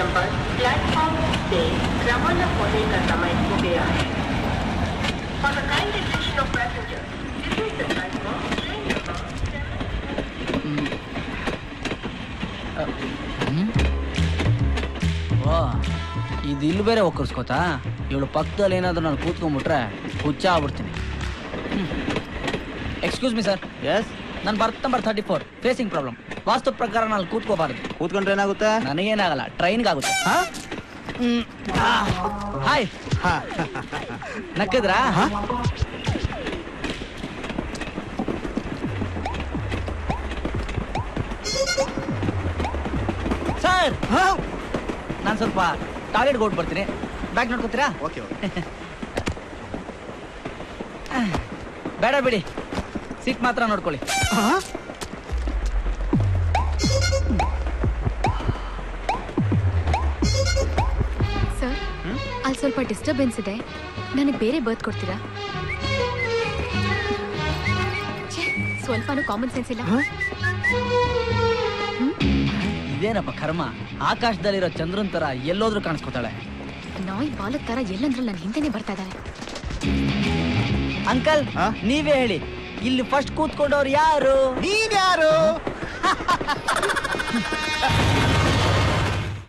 Number platform से रवाना होने का समय हो गया है। For the kind attention of passengers, this is the time of train number 7. ಇದು ಇಲ್ಲಿ ಬೇರೆ ಒಕ್ಕರ್ಸ್ಕೋತಾ ಇವಳು ಪಕ್ಕದಲ್ಲಿ ಏನಾದರೂ ನಾನು ಕೂತ್ಕೊಂಡ್ಬಿಟ್ರೆ ಹುಚ್ಚ ಆಗ್ಬಿಡ್ತೀನಿ. Excuse me sir. ಎಸ್, ನನ್ನ ಬರ್ತ್ ನಂಬರ್ 34 ಫೇಸಿಂಗ್ ಪ್ರಾಬ್ಲಮ್. ವಾಸ್ತು ಪ್ರಕಾರ ನಾನು ಕೂತ್ಕೋಬಾರ್ದು. ಕೂತ್ಕೊಂಡ್ರೆ ಏನಾಗುತ್ತೆ? ನನಗೇನಾಗಲ್ಲ, ಟ್ರೈನ್ಗಾಗುತ್ತೆ. ಹಾಯ್, ನಕ್ಕಿದ್ರಾ? ಸರ್, ನಾನು ಸ್ವಲ್ಪ ಟಾಯ್ಲೆಟ್ಗೆ ಹೊರಟು ಬರ್ತೀನಿ. ಬ್ಯಾಗ್ ನೋಡ್ಕೊತೀರಾ? Okay okay. ಬೇಡ ಬಿಡಿ, ಸೀಟ್ ಮಾತ್ರ ನೋಡ್ಕೊಳ್ಳಿ. ಸರ್, ಅಲ್ಲಿ ಸ್ವಲ್ಪ ಡಿಸ್ಟರ್ಬೆನ್ಸ್ ಇದೆ, ನನಗೆ ಬೇರೆ ಬರ್ತ್ ಕೊಡ್ತೀರಾ? ಸ್ವಲ್ಪನೂ ಕಾಮನ್ ಸೆನ್ಸ್ ಇಲ್ಲ. ಇದೇನಪ್ಪ ಕರ್ಮ, ಆಕಾಶದಲ್ಲಿರೋ ಚಂದ್ರನ್ ತರ ಎಲ್ಲೋದ್ರೂ ಕಾಣಿಸ್ಕೊತಾಳೆ. ನಾಯಿ ಬಾಲದ ತರ ಎಲ್ಲಂದ್ರಲ್ಲಿ ನನ್ನ ಹಿಂದೆನೆ ಬರ್ತಾ ಇದ್ದಾನೆ. ಅಂಕಲ್, ನೀವೇ ಹೇಳಿ, ಇಲ್ಲಿ ಫಸ್ಟ್ ಕೂತ್ಕೊಂಡವ್ರು ಯಾರು? ನೀನ್ ಯಾರು?